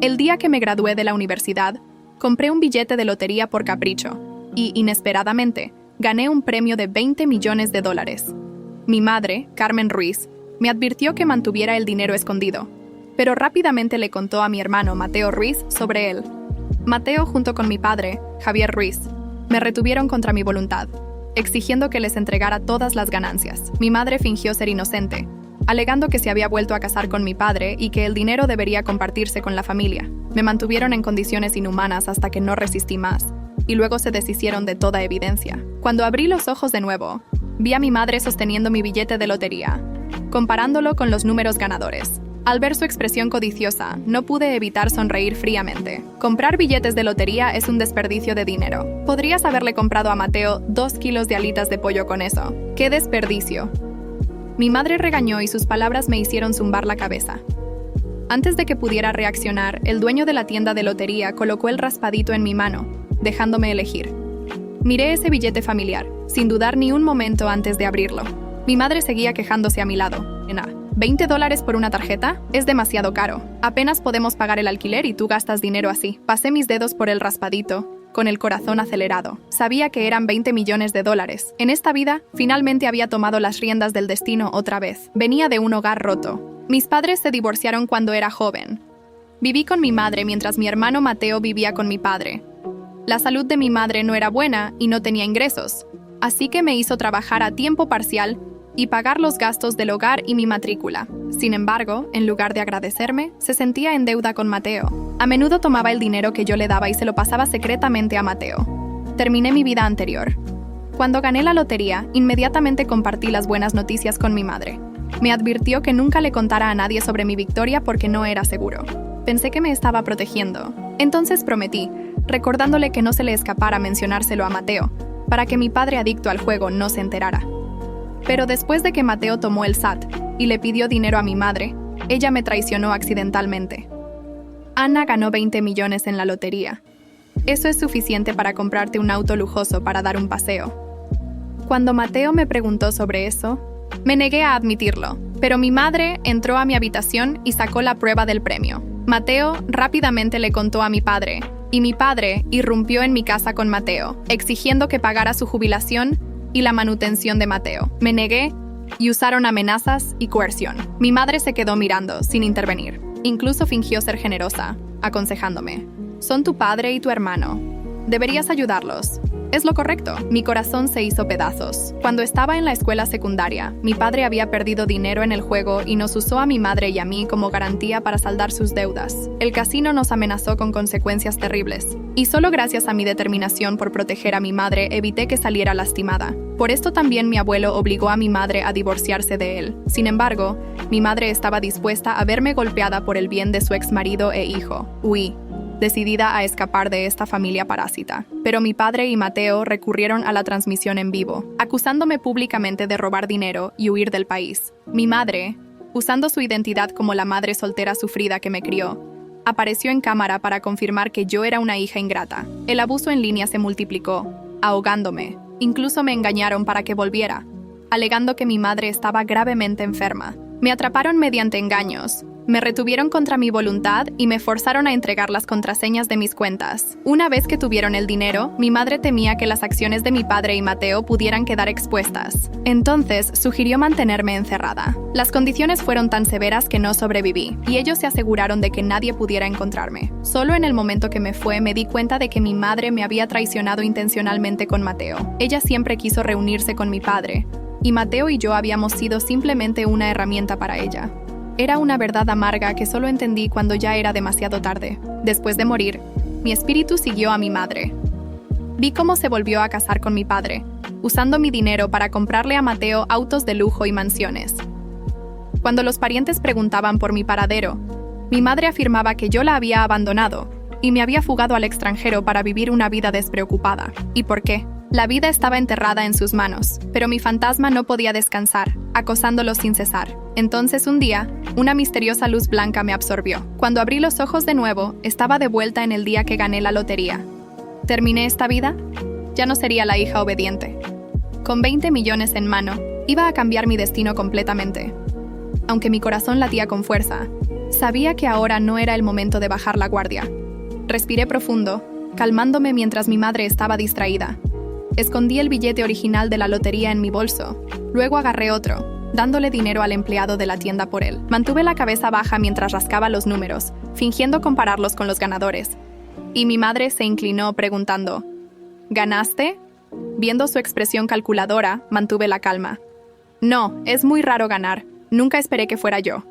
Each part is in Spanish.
El día que me gradué de la universidad, compré un billete de lotería por capricho y, inesperadamente, gané un premio de $20 millones. Mi madre, Carmen Ruiz, me advirtió que mantuviera el dinero escondido, pero rápidamente le contó a mi hermano Mateo Ruiz sobre él. Mateo, junto con mi padre, Javier Ruiz, me retuvieron contra mi voluntad, exigiendo que les entregara todas las ganancias. Mi madre fingió ser inocente, alegando que se había vuelto a casar con mi padre y que el dinero debería compartirse con la familia. Me mantuvieron en condiciones inhumanas hasta que no resistí más, y luego se deshicieron de toda evidencia. Cuando abrí los ojos de nuevo, vi a mi madre sosteniendo mi billete de lotería, comparándolo con los números ganadores. Al ver su expresión codiciosa, no pude evitar sonreír fríamente. Comprar billetes de lotería es un desperdicio de dinero. Podrías haberle comprado a Mateo 2 kilos de alitas de pollo con eso. ¡Qué desperdicio! Mi madre regañó y sus palabras me hicieron zumbar la cabeza. Antes de que pudiera reaccionar, el dueño de la tienda de lotería colocó el raspadito en mi mano, dejándome elegir. Miré ese billete familiar, sin dudar ni un momento antes de abrirlo. Mi madre seguía quejándose a mi lado. $20 por una tarjeta es demasiado caro. Apenas podemos pagar el alquiler y tú gastas dinero así. Pasé mis dedos por el raspadito, con el corazón acelerado. Sabía que eran $20 millones. En esta vida, finalmente había tomado las riendas del destino otra vez. Venía de un hogar roto. Mis padres se divorciaron cuando era joven. Viví con mi madre mientras mi hermano Mateo vivía con mi padre. La salud de mi madre no era buena y no tenía ingresos, así que me hizo trabajar a tiempo parcial y pagar los gastos del hogar y mi matrícula. Sin embargo, en lugar de agradecerme, se sentía en deuda con Mateo. A menudo tomaba el dinero que yo le daba y se lo pasaba secretamente a Mateo. Terminé mi vida anterior. Cuando gané la lotería, inmediatamente compartí las buenas noticias con mi madre. Me advirtió que nunca le contara a nadie sobre mi victoria porque no era seguro. Pensé que me estaba protegiendo. Entonces prometí, recordándole que no se le escapara mencionárselo a Mateo, para que mi padre adicto al juego no se enterara. Pero después de que Mateo tomó el SAT y le pidió dinero a mi madre, ella me traicionó accidentalmente. Ana ganó $20 millones en la lotería. Eso es suficiente para comprarte un auto lujoso para dar un paseo. Cuando Mateo me preguntó sobre eso, me negué a admitirlo, pero mi madre entró a mi habitación y sacó la prueba del premio. Mateo rápidamente le contó a mi padre, y mi padre irrumpió en mi casa con Mateo, exigiendo que pagara su jubilación y la manutención de Mateo. Me negué y usaron amenazas y coerción. Mi madre se quedó mirando, sin intervenir. Incluso fingió ser generosa, aconsejándome. Son tu padre y tu hermano. Deberías ayudarlos. Es lo correcto. Mi corazón se hizo pedazos. Cuando estaba en la escuela secundaria, mi padre había perdido dinero en el juego y nos usó a mi madre y a mí como garantía para saldar sus deudas. El casino nos amenazó con consecuencias terribles. Y solo gracias a mi determinación por proteger a mi madre evité que saliera lastimada. Por esto también mi abuelo obligó a mi madre a divorciarse de él. Sin embargo, mi madre estaba dispuesta a verme golpeada por el bien de su exmarido e hijo. Huí, decidida a escapar de esta familia parásita. Pero mi padre y Mateo recurrieron a la transmisión en vivo, acusándome públicamente de robar dinero y huir del país. Mi madre, usando su identidad como la madre soltera sufrida que me crió, apareció en cámara para confirmar que yo era una hija ingrata. El abuso en línea se multiplicó, ahogándome. Incluso me engañaron para que volviera, alegando que mi madre estaba gravemente enferma. Me atraparon mediante engaños. Me retuvieron contra mi voluntad y me forzaron a entregar las contraseñas de mis cuentas. Una vez que tuvieron el dinero, mi madre temía que las acciones de mi padre y Mateo pudieran quedar expuestas. Entonces, sugirió mantenerme encerrada. Las condiciones fueron tan severas que no sobreviví, y ellos se aseguraron de que nadie pudiera encontrarme. Solo en el momento que me fue, me di cuenta de que mi madre me había traicionado intencionalmente con Mateo. Ella siempre quiso reunirse con mi padre, y Mateo y yo habíamos sido simplemente una herramienta para ella. Era una verdad amarga que solo entendí cuando ya era demasiado tarde. Después de morir, mi espíritu siguió a mi madre. Vi cómo se volvió a casar con mi padre, usando mi dinero para comprarle a Mateo autos de lujo y mansiones. Cuando los parientes preguntaban por mi paradero, mi madre afirmaba que yo la había abandonado y me había fugado al extranjero para vivir una vida despreocupada. ¿Y por qué? La vida estaba enterrada en sus manos, pero mi fantasma no podía descansar, acosándolo sin cesar. Entonces un día, una misteriosa luz blanca me absorbió. Cuando abrí los ojos de nuevo, estaba de vuelta en el día que gané la lotería. ¿Terminé esta vida? Ya no sería la hija obediente. Con $20 millones en mano, iba a cambiar mi destino completamente. Aunque mi corazón latía con fuerza, Sabía que ahora no era el momento de bajar la guardia. Respiré profundo, calmándome mientras mi madre estaba distraída. Escondí el billete original de la lotería en mi bolso. Luego agarré otro, dándole dinero al empleado de la tienda por él. Mantuve la cabeza baja mientras rascaba los números, fingiendo compararlos con los ganadores. Y mi madre se inclinó preguntando, ¿ganaste? Viendo su expresión calculadora, mantuve la calma. No, es muy raro ganar. Nunca esperé que fuera yo.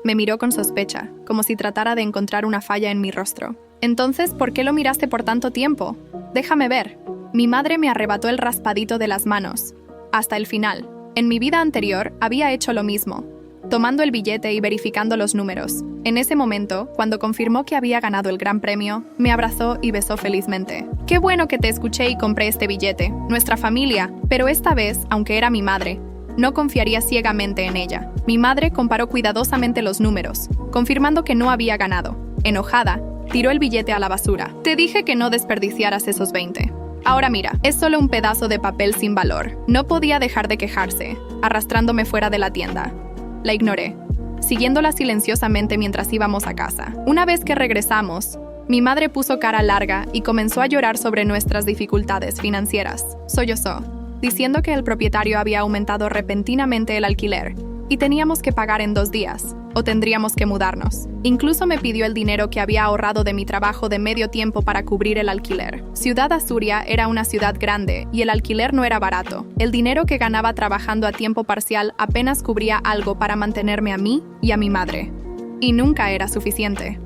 Me miró con sospecha, como si tratara de encontrar una falla en mi rostro. Entonces, ¿por qué lo miraste por tanto tiempo? Déjame ver. Mi madre me arrebató el raspadito de las manos. Hasta el final. En mi vida anterior, había hecho lo mismo, tomando el billete y verificando los números. En ese momento, cuando confirmó que había ganado el gran premio, me abrazó y besó felizmente. Qué bueno que te escuché y compré este billete. Nuestra familia, pero esta vez, aunque era mi madre, no confiaría ciegamente en ella. Mi madre comparó cuidadosamente los números, confirmando que no había ganado. Enojada, tiró el billete a la basura. Te dije que no desperdiciaras esos 20. Ahora mira, es solo un pedazo de papel sin valor. No podía dejar de quejarse, arrastrándome fuera de la tienda. La ignoré, siguiéndola silenciosamente mientras íbamos a casa. Una vez que regresamos, mi madre puso cara larga y comenzó a llorar sobre nuestras dificultades financieras. Sollozó, diciendo que el propietario había aumentado repentinamente el alquiler y teníamos que pagar en 2 días, o tendríamos que mudarnos. Incluso me pidió el dinero que había ahorrado de mi trabajo de medio tiempo para cubrir el alquiler. Ciudad Azuria era una ciudad grande y el alquiler no era barato. El dinero que ganaba trabajando a tiempo parcial apenas cubría algo para mantenerme a mí y a mi madre. Y nunca era suficiente.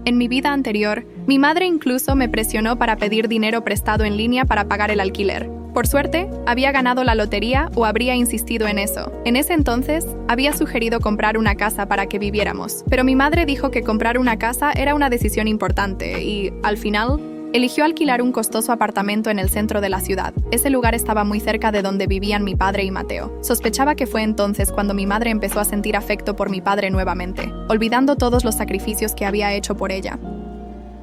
En mi vida anterior, mi madre incluso me presionó para pedir dinero prestado en línea para pagar el alquiler. Por suerte, había ganado la lotería o habría insistido en eso. En ese entonces, había sugerido comprar una casa para que viviéramos. Pero mi madre dijo que comprar una casa era una decisión importante y, al final, eligió alquilar un costoso apartamento en el centro de la ciudad. Ese lugar estaba muy cerca de donde vivían mi padre y Mateo. Sospechaba que fue entonces cuando mi madre empezó a sentir afecto por mi padre nuevamente, olvidando todos los sacrificios que había hecho por ella.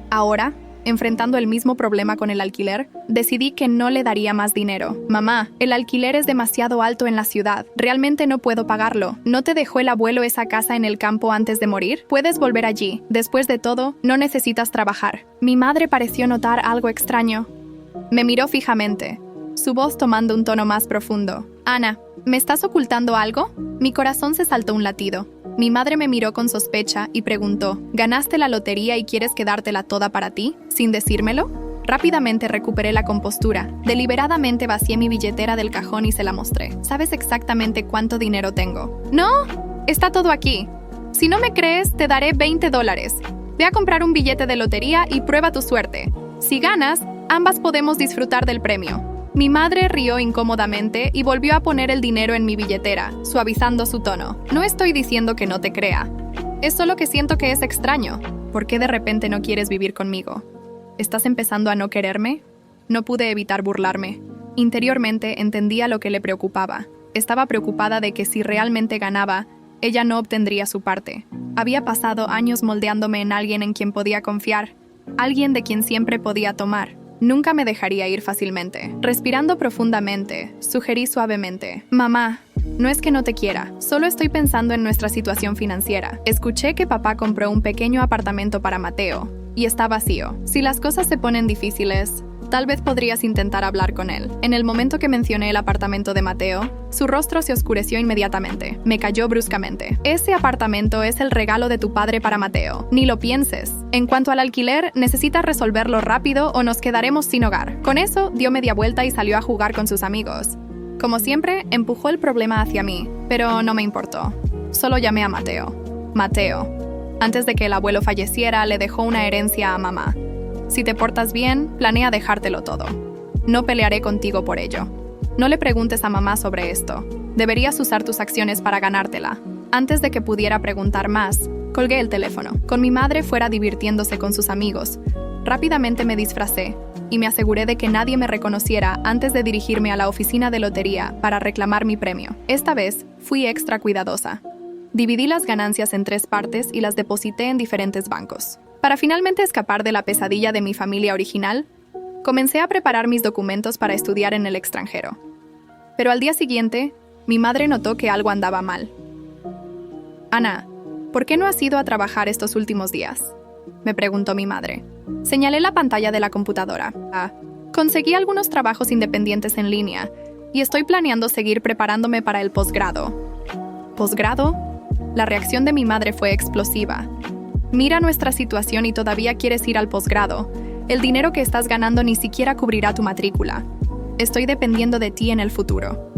Ahora, enfrentando el mismo problema con el alquiler, decidí que no le daría más dinero. Mamá, el alquiler es demasiado alto en la ciudad. Realmente no puedo pagarlo. ¿No te dejó el abuelo esa casa en el campo antes de morir? Puedes volver allí. Después de todo, no necesitas trabajar. Mi madre pareció notar algo extraño. Me miró fijamente, su voz tomando un tono más profundo. Ana, ¿me estás ocultando algo? Mi corazón se saltó un latido. Mi madre me miró con sospecha y preguntó, ¿ganaste la lotería y quieres quedártela toda para ti, sin decírmelo? Rápidamente recuperé la compostura. Deliberadamente vacié mi billetera del cajón y se la mostré. ¿Sabes exactamente cuánto dinero tengo? ¡No! Está todo aquí. Si no me crees, te daré $20. Ve a comprar un billete de lotería y prueba tu suerte. Si ganas, ambas podemos disfrutar del premio. Mi madre rió incómodamente y volvió a poner el dinero en mi billetera, suavizando su tono. No estoy diciendo que no te crea. Es solo que siento que es extraño. ¿Por qué de repente no quieres vivir conmigo? ¿Estás empezando a no quererme? No pude evitar burlarme. Interiormente entendía lo que le preocupaba. Estaba preocupada de que si realmente ganaba, ella no obtendría su parte. Había pasado años moldeándome en alguien en quien podía confiar, alguien de quien siempre podía tomar. Nunca me dejaría ir fácilmente. Respirando profundamente, sugerí suavemente, «Mamá, no es que no te quiera, solo estoy pensando en nuestra situación financiera. Escuché que papá compró un pequeño apartamento para Mateo, y está vacío. Si las cosas se ponen difíciles, tal vez podrías intentar hablar con él». En el momento que mencioné el apartamento de Mateo, su rostro se oscureció inmediatamente. Me calló bruscamente. «Ese apartamento es el regalo de tu padre para Mateo. Ni lo pienses. En cuanto al alquiler, necesitas resolverlo rápido o nos quedaremos sin hogar». Con eso, dio media vuelta y salió a jugar con sus amigos. Como siempre, empujó el problema hacia mí, pero no me importó. Solo llamé a Mateo. Mateo. Antes de que el abuelo falleciera, le dejó una herencia a mamá. Si te portas bien, planea dejártelo todo. No pelearé contigo por ello. No le preguntes a mamá sobre esto. Deberías usar tus acciones para ganártela. Antes de que pudiera preguntar más, colgué el teléfono. Con mi madre fuera divirtiéndose con sus amigos. Rápidamente me disfracé y me aseguré de que nadie me reconociera antes de dirigirme a la oficina de lotería para reclamar mi premio. Esta vez, fui extra cuidadosa. Dividí las ganancias en 3 partes y las deposité en diferentes bancos. Para finalmente escapar de la pesadilla de mi familia original, comencé a preparar mis documentos para estudiar en el extranjero. Pero al día siguiente, mi madre notó que algo andaba mal. «Ana, ¿Por qué no has ido a trabajar estos últimos días?, me preguntó mi madre. Señalé la pantalla de la computadora. Conseguí algunos trabajos independientes en línea y estoy planeando seguir preparándome para el posgrado. ¿Posgrado? La reacción de mi madre fue explosiva. Mira nuestra situación y todavía quieres ir al posgrado. El dinero que estás ganando ni siquiera cubrirá tu matrícula. Estoy dependiendo de ti en el futuro.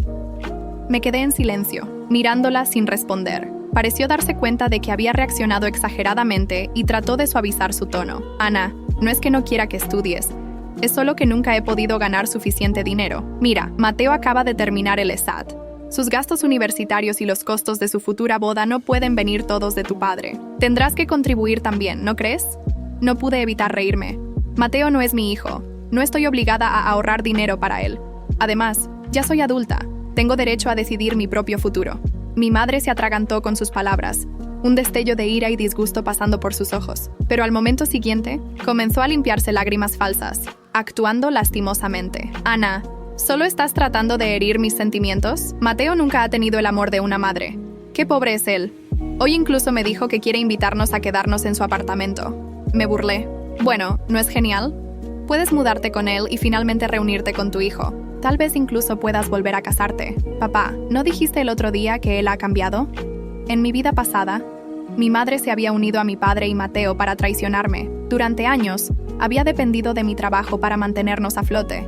Me quedé en silencio, mirándola sin responder. Pareció darse cuenta de que había reaccionado exageradamente y trató de suavizar su tono. Ana, no es que no quiera que estudies. Es solo que nunca he podido ganar suficiente dinero. Mira, Mateo acaba de terminar el ESAT. Sus gastos universitarios y los costos de su futura boda no pueden venir todos de tu padre. Tendrás que contribuir también, ¿no crees? No pude evitar reírme. Mateo no es mi hijo. No estoy obligada a ahorrar dinero para él. Además, ya soy adulta. Tengo derecho a decidir mi propio futuro. Mi madre se atragantó con sus palabras, un destello de ira y disgusto pasando por sus ojos. Pero al momento siguiente, comenzó a limpiarse lágrimas falsas, actuando lastimosamente. Ana, ¿solo estás tratando de herir mis sentimientos? Mateo nunca ha tenido el amor de una madre. Qué pobre es él. Hoy incluso me dijo que quiere invitarnos a quedarnos en su apartamento. Me burlé. Bueno, ¿no es genial? Puedes mudarte con él y finalmente reunirte con tu hijo. Tal vez incluso puedas volver a casarte. Papá, ¿no dijiste el otro día que él ha cambiado? En mi vida pasada, mi madre se había unido a mi padre y Mateo para traicionarme. Durante años, había dependido de mi trabajo para mantenernos a flote.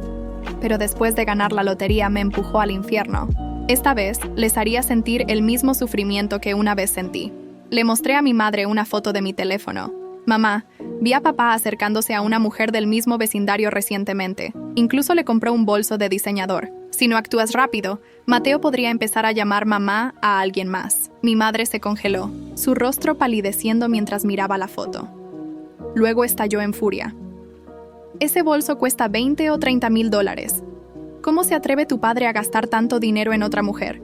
Pero después de ganar la lotería me empujó al infierno. Esta vez, les haría sentir el mismo sufrimiento que una vez sentí. Le mostré a mi madre una foto de mi teléfono. Mamá, vi a papá acercándose a una mujer del mismo vecindario recientemente. Incluso le compró un bolso de diseñador. Si no actúas rápido, Mateo podría empezar a llamar mamá a alguien más. Mi madre se congeló, su rostro palideciendo mientras miraba la foto. Luego estalló en furia. Ese bolso cuesta 20 o 30 mil dólares. ¿Cómo se atreve tu padre a gastar tanto dinero en otra mujer?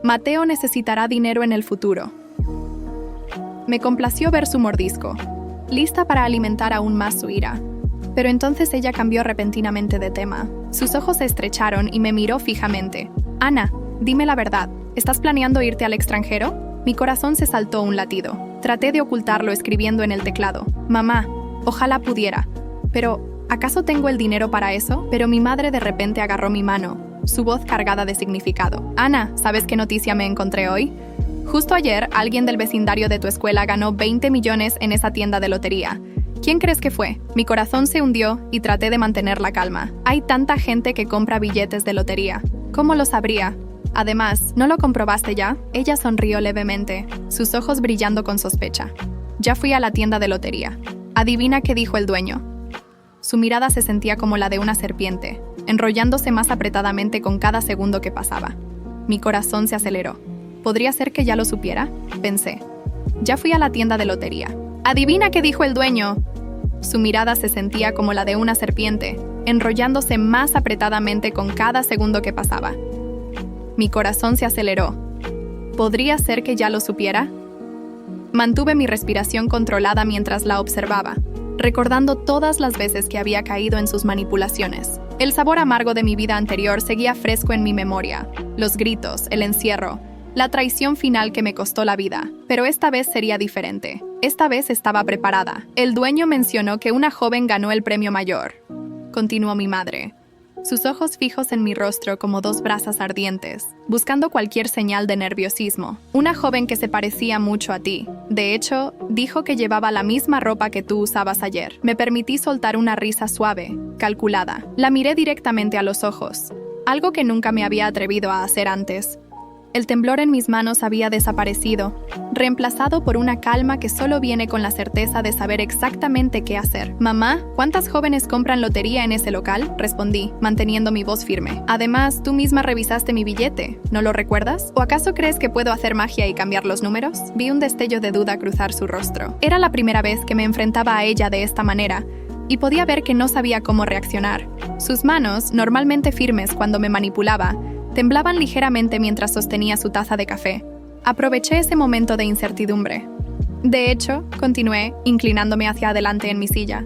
Mateo necesitará dinero en el futuro. Me complació ver su mordisco, lista para alimentar aún más su ira. Pero entonces ella cambió repentinamente de tema. Sus ojos se estrecharon y me miró fijamente. Ana, dime la verdad. ¿Estás planeando irte al extranjero? Mi corazón se saltó un latido. Traté de ocultarlo escribiendo en el teclado. Mamá, ojalá pudiera. Pero, ¿acaso tengo el dinero para eso? Pero mi madre de repente agarró mi mano, su voz cargada de significado. Ana, ¿sabes qué noticia me encontré hoy? Justo ayer, alguien del vecindario de tu escuela ganó 20 millones en esa tienda de lotería. ¿Quién crees que fue? Mi corazón se hundió y traté de mantener la calma. Hay tanta gente que compra billetes de lotería. ¿Cómo lo sabría? Además, ¿no lo comprobaste ya? Ella sonrió levemente, sus ojos brillando con sospecha. Ya fui a la tienda de lotería. Adivina qué dijo el dueño. Su mirada se sentía como la de una serpiente, enrollándose más apretadamente con cada segundo que pasaba. Mi corazón se aceleró. ¿Podría ser que ya lo supiera? Pensé. Ya fui a la tienda de lotería. ¡Adivina qué dijo el dueño! Su mirada se sentía como la de una serpiente, enrollándose más apretadamente con cada segundo que pasaba. Mi corazón se aceleró. ¿Podría ser que ya lo supiera? Mantuve mi respiración controlada mientras la observaba, recordando todas las veces que había caído en sus manipulaciones. El sabor amargo de mi vida anterior seguía fresco en mi memoria. Los gritos, el encierro, la traición final que me costó la vida. Pero esta vez sería diferente. Esta vez estaba preparada. El dueño mencionó que una joven ganó el premio mayor. Continuó mi madre, sus ojos fijos en mi rostro como dos brasas ardientes, buscando cualquier señal de nerviosismo. Una joven que se parecía mucho a ti. De hecho, dijo que llevaba la misma ropa que tú usabas ayer. Me permití soltar una risa suave, calculada. La miré directamente a los ojos, algo que nunca me había atrevido a hacer antes. El temblor en mis manos había desaparecido, reemplazado por una calma que solo viene con la certeza de saber exactamente qué hacer. «Mamá, ¿cuántas jóvenes compran lotería en ese local?», respondí, manteniendo mi voz firme. «Además, tú misma revisaste mi billete, ¿no lo recuerdas? ¿O acaso crees que puedo hacer magia y cambiar los números?». Vi un destello de duda cruzar su rostro. Era la primera vez que me enfrentaba a ella de esta manera, y podía ver que no sabía cómo reaccionar. Sus manos, normalmente firmes cuando me manipulaba, temblaban ligeramente mientras sostenía su taza de café. Aproveché ese momento de incertidumbre. De hecho, continué, inclinándome hacia adelante en mi silla,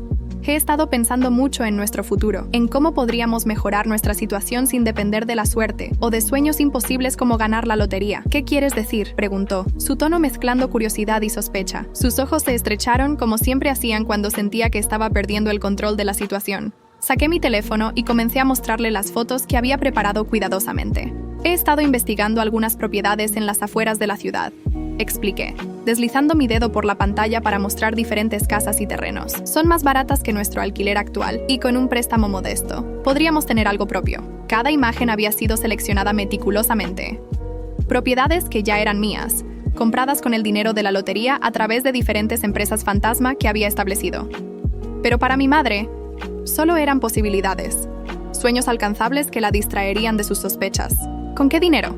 He estado pensando mucho en nuestro futuro, en cómo podríamos mejorar nuestra situación sin depender de la suerte o de sueños imposibles como ganar la lotería. ¿Qué quieres decir?, preguntó, su tono mezclando curiosidad y sospecha. Sus ojos se estrecharon como siempre hacían cuando sentía que estaba perdiendo el control de la situación. Saqué mi teléfono y comencé a mostrarle las fotos que había preparado cuidadosamente. He estado investigando algunas propiedades en las afueras de la ciudad, expliqué, deslizando mi dedo por la pantalla para mostrar diferentes casas y terrenos. Son más baratas que nuestro alquiler actual y con un préstamo modesto. Podríamos tener algo propio. Cada imagen había sido seleccionada meticulosamente. Propiedades que ya eran mías, compradas con el dinero de la lotería a través de diferentes empresas fantasma que había establecido. Pero para mi madre, solo eran posibilidades, sueños alcanzables que la distraerían de sus sospechas. ¿Con qué dinero?,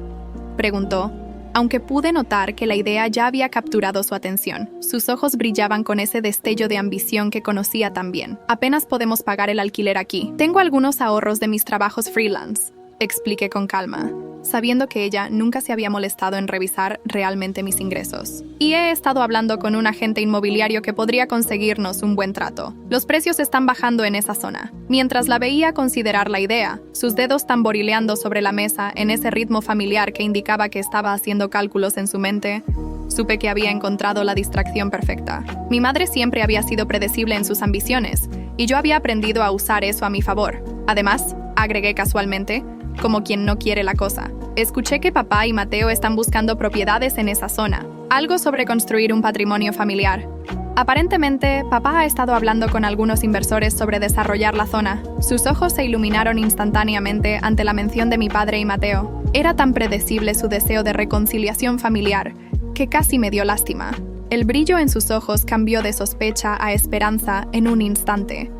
preguntó, aunque pude notar que la idea ya había capturado su atención. Sus ojos brillaban con ese destello de ambición que conocía tan bien. Apenas podemos pagar el alquiler aquí. Tengo algunos ahorros de mis trabajos freelance, expliqué con calma, sabiendo que ella nunca se había molestado en revisar realmente mis ingresos. Y he estado hablando con un agente inmobiliario que podría conseguirnos un buen trato. Los precios están bajando en esa zona. Mientras la veía considerar la idea, sus dedos tamborileando sobre la mesa en ese ritmo familiar que indicaba que estaba haciendo cálculos en su mente, supe que había encontrado la distracción perfecta. Mi madre siempre había sido predecible en sus ambiciones, y yo había aprendido a usar eso a mi favor. Además, agregué casualmente, como quien no quiere la cosa, escuché que papá y Mateo están buscando propiedades en esa zona, algo sobre construir un patrimonio familiar. Aparentemente, papá ha estado hablando con algunos inversores sobre desarrollar la zona. Sus ojos se iluminaron instantáneamente ante la mención de mi padre y Mateo. Era tan predecible su deseo de reconciliación familiar, que casi me dio lástima. El brillo en sus ojos cambió de sospecha a esperanza en un instante.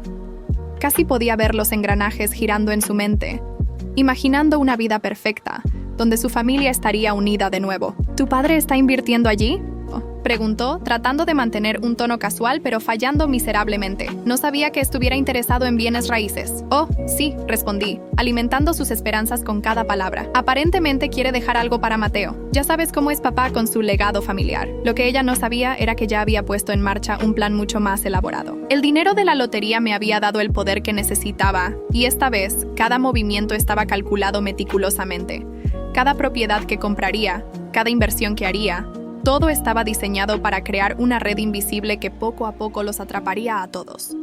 Casi podía ver los engranajes girando en su mente, imaginando una vida perfecta, donde su familia estaría unida de nuevo. ¿Tu padre está invirtiendo allí?, preguntó, tratando de mantener un tono casual pero fallando miserablemente. No sabía que estuviera interesado en bienes raíces. Oh, sí, respondí, alimentando sus esperanzas con cada palabra. Aparentemente quiere dejar algo para Mateo. Ya sabes cómo es papá con su legado familiar. Lo que ella no sabía era que ya había puesto en marcha un plan mucho más elaborado. El dinero de la lotería me había dado el poder que necesitaba, y esta vez, cada movimiento estaba calculado meticulosamente. Cada propiedad que compraría, cada inversión que haría, todo estaba diseñado para crear una red invisible que poco a poco los atraparía a todos.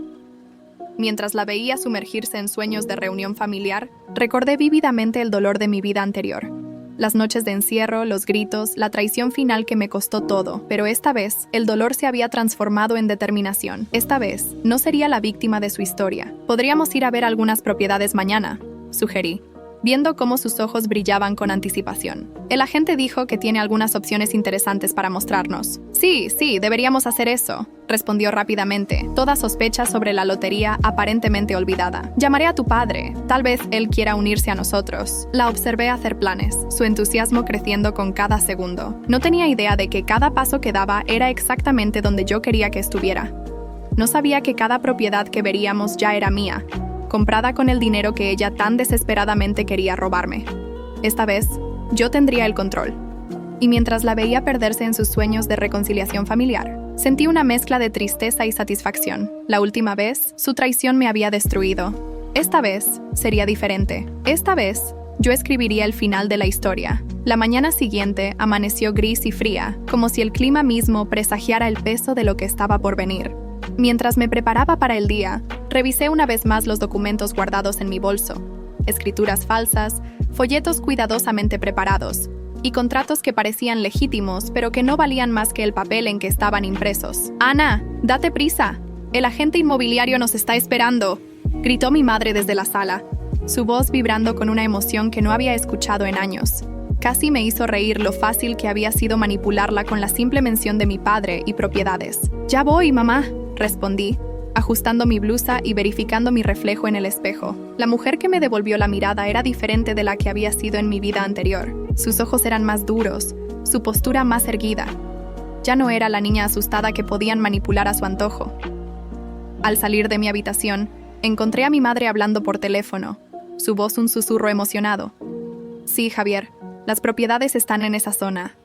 Mientras la veía sumergirse en sueños de reunión familiar, recordé vívidamente el dolor de mi vida anterior. Las noches de encierro, los gritos, la traición final que me costó todo, pero esta vez, el dolor se había transformado en determinación. Esta vez, no sería la víctima de su historia. Podríamos ir a ver algunas propiedades mañana, sugerí, viendo cómo sus ojos brillaban con anticipación. El agente dijo que tiene algunas opciones interesantes para mostrarnos. Sí, deberíamos hacer eso, respondió rápidamente, toda sospecha sobre la lotería aparentemente olvidada. Llamaré a tu padre, tal vez él quiera unirse a nosotros. La observé hacer planes, su entusiasmo creciendo con cada segundo. No tenía idea de que cada paso que daba era exactamente donde yo quería que estuviera. No sabía que cada propiedad que veríamos ya era mía, comprada con el dinero que ella tan desesperadamente quería robarme. Esta vez, yo tendría el control. Y mientras la veía perderse en sus sueños de reconciliación familiar, sentí una mezcla de tristeza y satisfacción. La última vez, su traición me había destruido. Esta vez, sería diferente. Esta vez, yo escribiría el final de la historia. La mañana siguiente amaneció gris y fría, como si el clima mismo presagiara el peso de lo que estaba por venir. Mientras me preparaba para el día, revisé una vez más los documentos guardados en mi bolso, escrituras falsas, folletos cuidadosamente preparados, y contratos que parecían legítimos, pero que no valían más que el papel en que estaban impresos. «Ana, date prisa. El agente inmobiliario nos está esperando», gritó mi madre desde la sala, su voz vibrando con una emoción que no había escuchado en años. Casi me hizo reír lo fácil que había sido manipularla con la simple mención de mi padre y propiedades. «Ya voy, mamá», respondí, ajustando mi blusa y verificando mi reflejo en el espejo. La mujer que me devolvió la mirada era diferente de la que había sido en mi vida anterior. Sus ojos eran más duros, su postura más erguida. Ya no era la niña asustada que podían manipular a su antojo. Al salir de mi habitación, encontré a mi madre hablando por teléfono, su voz un susurro emocionado. «Sí, Javier, las propiedades están en esa zona».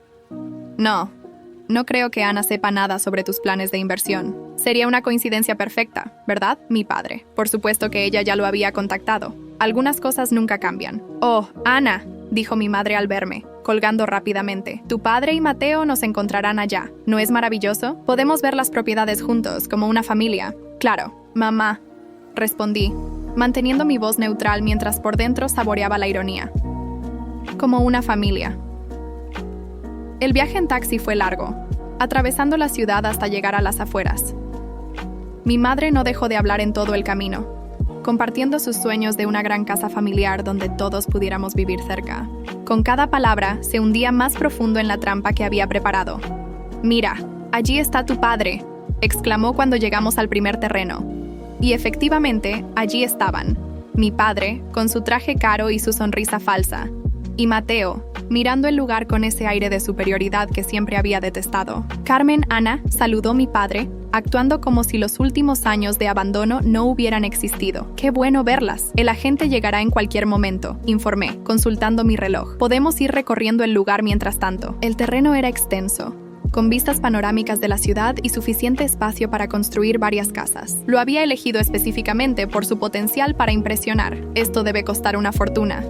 No creo que Ana sepa nada sobre tus planes de inversión. Sería una coincidencia perfecta, ¿verdad? Mi padre. Por supuesto que ella ya lo había contactado. Algunas cosas nunca cambian. Oh, Ana, dijo mi madre al verme, colgando rápidamente. Tu padre y Mateo nos encontrarán allá. ¿No es maravilloso? Podemos ver las propiedades juntos, como una familia. Claro, mamá, respondí, manteniendo mi voz neutral mientras por dentro saboreaba la ironía. Como una familia. El viaje en taxi fue largo, atravesando la ciudad hasta llegar a las afueras. Mi madre no dejó de hablar en todo el camino, compartiendo sus sueños de una gran casa familiar donde todos pudiéramos vivir cerca. Con cada palabra se hundía más profundo en la trampa que había preparado. «Mira, allí está tu padre», exclamó cuando llegamos al primer terreno. Y efectivamente, allí estaban. Mi padre, con su traje caro y su sonrisa falsa. Y Mateo, mirando el lugar con ese aire de superioridad que siempre había detestado. Carmen Ana saludó a mi padre, actuando como si los últimos años de abandono no hubieran existido. ¡Qué bueno verlas! El agente llegará en cualquier momento, informé, consultando mi reloj. Podemos ir recorriendo el lugar mientras tanto. El terreno era extenso, con vistas panorámicas de la ciudad y suficiente espacio para construir varias casas. Lo había elegido específicamente por su potencial para impresionar. Esto debe costar una fortuna,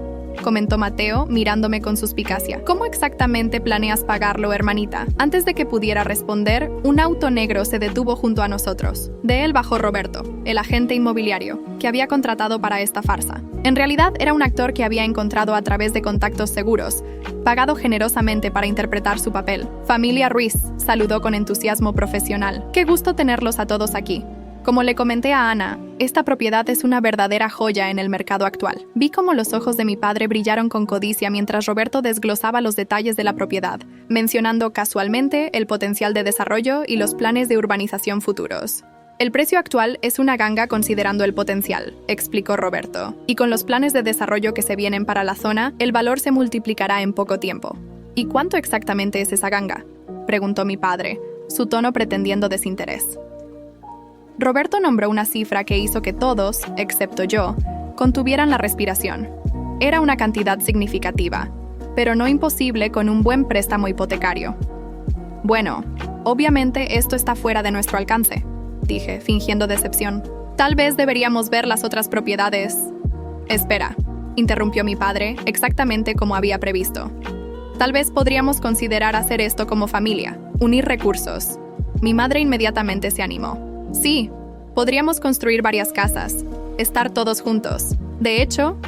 comentó Mateo, mirándome con suspicacia. ¿Cómo exactamente planeas pagarlo, hermanita? Antes de que pudiera responder, un auto negro se detuvo junto a nosotros. De él bajó Roberto, el agente inmobiliario, que había contratado para esta farsa. En realidad, era un actor que había encontrado a través de contactos seguros, pagado generosamente para interpretar su papel. Familia Ruiz, saludó con entusiasmo profesional. Qué gusto tenerlos a todos aquí. Como le comenté a Ana, esta propiedad es una verdadera joya en el mercado actual. Vi cómo los ojos de mi padre brillaron con codicia mientras Roberto desglosaba los detalles de la propiedad, mencionando casualmente el potencial de desarrollo y los planes de urbanización futuros. El precio actual es una ganga considerando el potencial, explicó Roberto, y con los planes de desarrollo que se vienen para la zona, el valor se multiplicará en poco tiempo. ¿Y cuánto exactamente es esa ganga?, preguntó mi padre, su tono pretendiendo desinterés. Roberto nombró una cifra que hizo que todos, excepto yo, contuvieran la respiración. Era una cantidad significativa, pero no imposible con un buen préstamo hipotecario. Bueno, obviamente esto está fuera de nuestro alcance, dije, fingiendo decepción. Tal vez deberíamos ver las otras propiedades. Espera, interrumpió mi padre, exactamente como había previsto. Tal vez podríamos considerar hacer esto como familia, unir recursos. Mi madre inmediatamente se animó. Sí, podríamos construir varias casas, estar todos juntos. De hecho,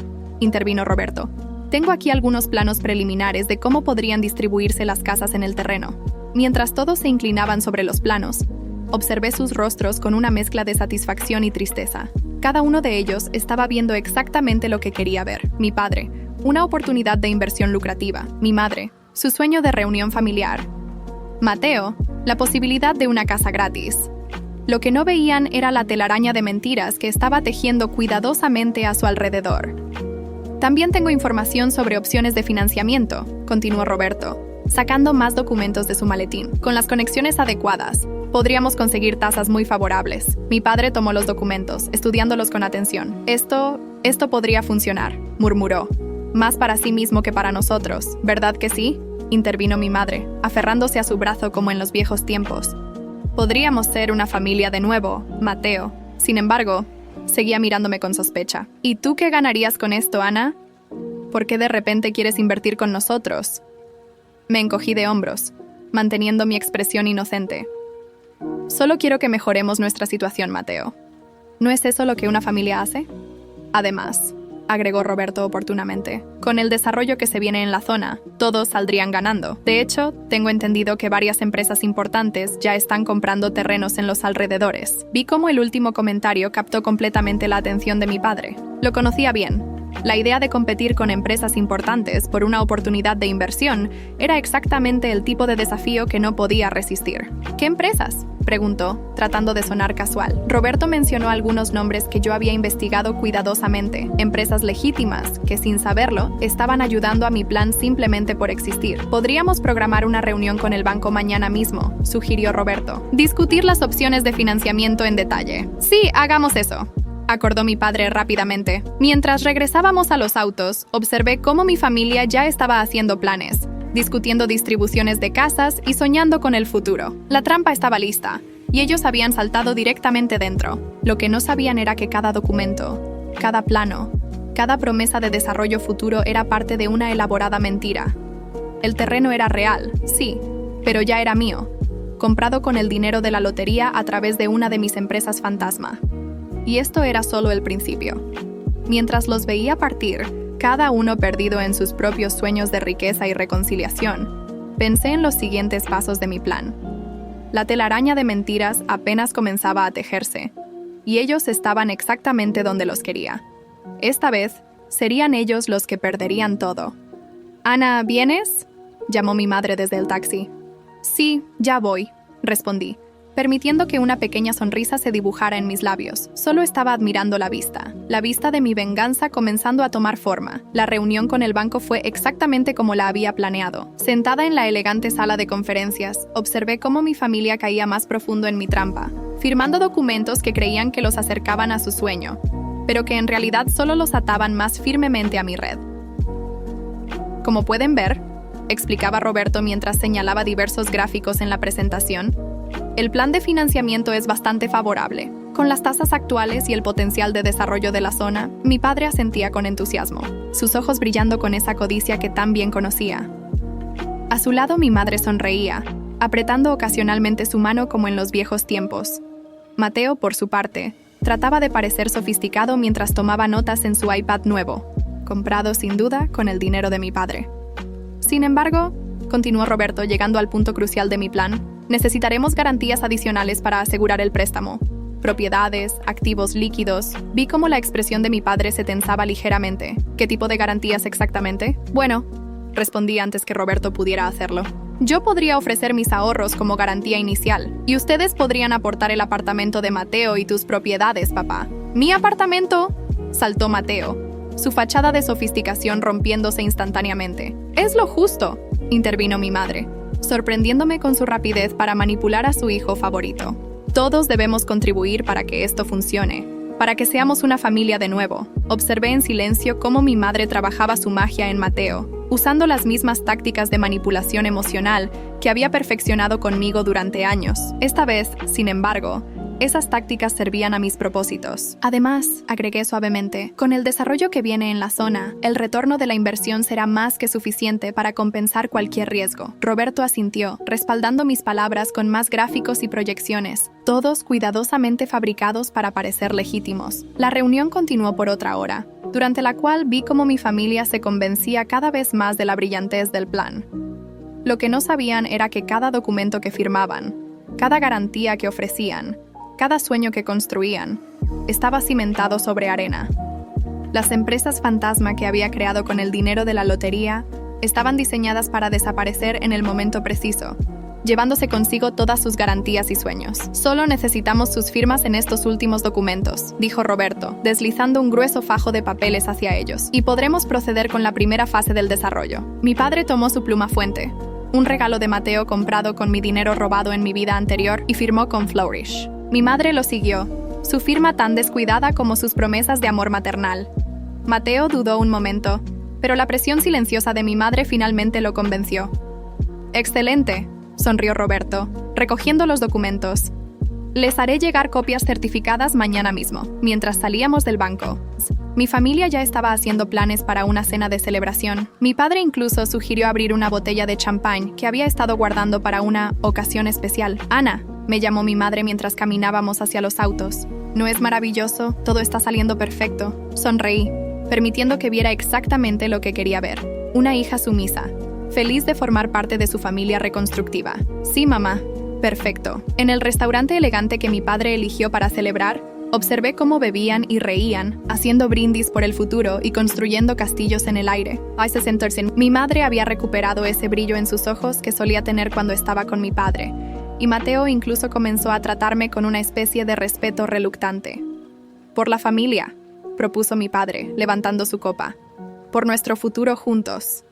intervino Roberto, tengo aquí algunos planos preliminares de cómo podrían distribuirse las casas en el terreno. Mientras todos se inclinaban sobre los planos, observé sus rostros con una mezcla de satisfacción y tristeza. Cada uno de ellos estaba viendo exactamente lo que quería ver. Mi padre, una oportunidad de inversión lucrativa. Mi madre, su sueño de reunión familiar. Mateo, la posibilidad de una casa gratis. Lo que no veían era la telaraña de mentiras que estaba tejiendo cuidadosamente a su alrededor. También tengo información sobre opciones de financiamiento, continuó Roberto, sacando más documentos de su maletín. Con las conexiones adecuadas, podríamos conseguir tasas muy favorables. Mi padre tomó los documentos, estudiándolos con atención. Esto podría funcionar, murmuró. Más para sí mismo que para nosotros, ¿verdad que sí?, intervino mi madre, aferrándose a su brazo como en los viejos tiempos. Podríamos ser una familia de nuevo, Mateo. Sin embargo, seguía mirándome con sospecha. ¿Y tú qué ganarías con esto, Ana? ¿Por qué de repente quieres invertir con nosotros? Me encogí de hombros, manteniendo mi expresión inocente. Solo quiero que mejoremos nuestra situación, Mateo. ¿No es eso lo que una familia hace? Además, agregó Roberto oportunamente, con el desarrollo que se viene en la zona, todos saldrían ganando. De hecho, tengo entendido que varias empresas importantes ya están comprando terrenos en los alrededores. Vi cómo el último comentario captó completamente la atención de mi padre. Lo conocía bien. La idea de competir con empresas importantes por una oportunidad de inversión era exactamente el tipo de desafío que no podía resistir. ¿Qué empresas?, preguntó, tratando de sonar casual. Roberto mencionó algunos nombres que yo había investigado cuidadosamente, empresas legítimas que, sin saberlo, estaban ayudando a mi plan simplemente por existir. Podríamos programar una reunión con el banco mañana mismo, sugirió Roberto. Discutir las opciones de financiamiento en detalle. Sí, hagamos eso, acordó mi padre rápidamente. Mientras regresábamos a los autos, observé cómo mi familia ya estaba haciendo planes, discutiendo distribuciones de casas y soñando con el futuro. La trampa estaba lista, y ellos habían saltado directamente dentro. Lo que no sabían era que cada documento, cada plano, cada promesa de desarrollo futuro era parte de una elaborada mentira. El terreno era real, sí, pero ya era mío, comprado con el dinero de la lotería a través de una de mis empresas fantasma. Y esto era solo el principio. Mientras los veía partir, cada uno perdido en sus propios sueños de riqueza y reconciliación, pensé en los siguientes pasos de mi plan. La telaraña de mentiras apenas comenzaba a tejerse, y ellos estaban exactamente donde los quería. Esta vez, serían ellos los que perderían todo. «Ana, ¿vienes?», llamó mi madre desde el taxi. «Sí, ya voy», respondí, permitiendo que una pequeña sonrisa se dibujara en mis labios. Solo estaba admirando la vista de mi venganza comenzando a tomar forma. La reunión con el banco fue exactamente como la había planeado. Sentada en la elegante sala de conferencias, observé cómo mi familia caía más profundo en mi trampa, firmando documentos que creían que los acercaban a su sueño, pero que en realidad solo los ataban más firmemente a mi red. Como pueden ver, explicaba Roberto mientras señalaba diversos gráficos en la presentación, el plan de financiamiento es bastante favorable. Con las tasas actuales y el potencial de desarrollo de la zona, mi padre asentía con entusiasmo, sus ojos brillando con esa codicia que tan bien conocía. A su lado mi madre sonreía, apretando ocasionalmente su mano como en los viejos tiempos. Mateo, por su parte, trataba de parecer sofisticado mientras tomaba notas en su iPad nuevo, comprado sin duda con el dinero de mi padre. Sin embargo, continuó Roberto llegando al punto crucial de mi plan, necesitaremos garantías adicionales para asegurar el préstamo. Propiedades, activos líquidos. Vi cómo la expresión de mi padre se tensaba ligeramente. ¿Qué tipo de garantías exactamente? Bueno, respondí antes que Roberto pudiera hacerlo. Yo podría ofrecer mis ahorros como garantía inicial, y ustedes podrían aportar el apartamento de Mateo y tus propiedades, papá. ¿Mi apartamento?, saltó Mateo, su fachada de sofisticación rompiéndose instantáneamente. Es lo justo, intervino mi madre, sorprendiéndome con su rapidez para manipular a su hijo favorito. Todos debemos contribuir para que esto funcione, para que seamos una familia de nuevo. Observé en silencio cómo mi madre trabajaba su magia en Mateo, usando las mismas tácticas de manipulación emocional que había perfeccionado conmigo durante años. Esta vez, sin embargo, esas tácticas servían a mis propósitos. Además, agregué suavemente, con el desarrollo que viene en la zona, el retorno de la inversión será más que suficiente para compensar cualquier riesgo. Roberto asintió, respaldando mis palabras con más gráficos y proyecciones, todos cuidadosamente fabricados para parecer legítimos. La reunión continuó por otra hora, durante la cual vi cómo mi familia se convencía cada vez más de la brillantez del plan. Lo que no sabían era que cada documento que firmaban, cada garantía que ofrecían, cada sueño que construían, estaba cimentado sobre arena. Las empresas fantasma que había creado con el dinero de la lotería estaban diseñadas para desaparecer en el momento preciso, llevándose consigo todas sus garantías y sueños. Solo necesitamos sus firmas en estos últimos documentos, dijo Roberto, deslizando un grueso fajo de papeles hacia ellos, y podremos proceder con la primera fase del desarrollo. Mi padre tomó su pluma fuente, un regalo de Mateo comprado con mi dinero robado en mi vida anterior, y firmó con Flourish. Mi madre lo siguió, su firma tan descuidada como sus promesas de amor maternal. Mateo dudó un momento, pero la presión silenciosa de mi madre finalmente lo convenció. «Excelente», sonrió Roberto, recogiendo los documentos. «Les haré llegar copias certificadas mañana mismo». Mientras salíamos del banco, mi familia ya estaba haciendo planes para una cena de celebración. Mi padre incluso sugirió abrir una botella de champán que había estado guardando para una ocasión especial. «Ana», me llamó mi madre mientras caminábamos hacia los autos. «¿No es maravilloso? Todo está saliendo perfecto». Sonreí, permitiendo que viera exactamente lo que quería ver. Una hija sumisa, feliz de formar parte de su familia reconstructiva. «Sí, mamá. Perfecto». En el restaurante elegante que mi padre eligió para celebrar, observé cómo bebían y reían, haciendo brindis por el futuro y construyendo castillos en el aire. Mi madre había recuperado ese brillo en sus ojos que solía tener cuando estaba con mi padre, y Mateo incluso comenzó a tratarme con una especie de respeto reluctante. «Por la familia», propuso mi padre, levantando su copa. «Por nuestro futuro juntos».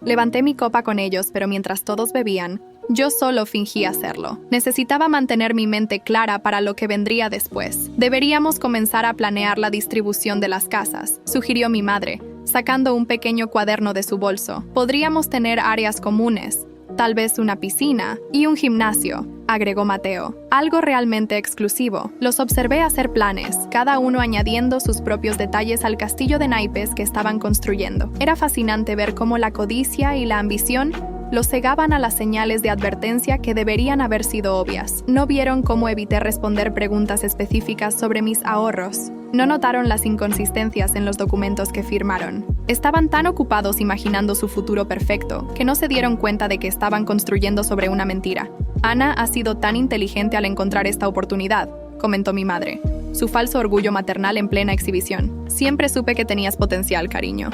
Levanté mi copa con ellos, pero mientras todos bebían, yo solo fingí hacerlo. Necesitaba mantener mi mente clara para lo que vendría después. «Deberíamos comenzar a planear la distribución de las casas», sugirió mi madre, sacando un pequeño cuaderno de su bolso. «Podríamos tener áreas comunes, tal vez una piscina y un gimnasio. agregó Mateo. Algo realmente exclusivo. Los observé hacer planes, cada uno añadiendo sus propios detalles al castillo de naipes que estaban construyendo. Era fascinante ver cómo la codicia y la ambición los cegaban a las señales de advertencia que deberían haber sido obvias. No vieron cómo evité responder preguntas específicas sobre mis ahorros. No notaron las inconsistencias en los documentos que firmaron. Estaban tan ocupados imaginando su futuro perfecto que no se dieron cuenta de que estaban construyendo sobre una mentira. Ana ha sido tan inteligente al encontrar esta oportunidad, comentó mi madre, su falso orgullo maternal en plena exhibición. Siempre supe que tenías potencial, cariño.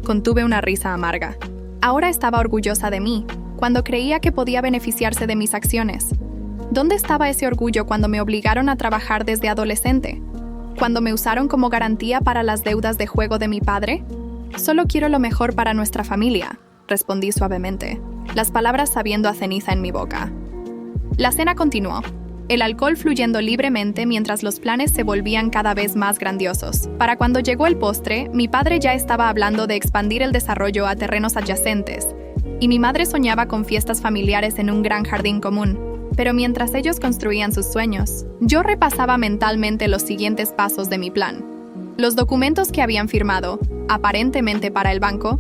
Contuve una risa amarga. Ahora estaba orgullosa de mí, cuando creía que podía beneficiarse de mis acciones. ¿Dónde estaba ese orgullo cuando me obligaron a trabajar desde adolescente? ¿Cuando me usaron como garantía para las deudas de juego de mi padre? Solo quiero lo mejor para nuestra familia, respondí suavemente, las palabras sabiendo a ceniza en mi boca. La cena continuó, el alcohol fluyendo libremente mientras los planes se volvían cada vez más grandiosos. Para cuando llegó el postre, mi padre ya estaba hablando de expandir el desarrollo a terrenos adyacentes, y mi madre soñaba con fiestas familiares en un gran jardín común. Pero mientras ellos construían sus sueños, yo repasaba mentalmente los siguientes pasos de mi plan. Los documentos que habían firmado, aparentemente para el banco,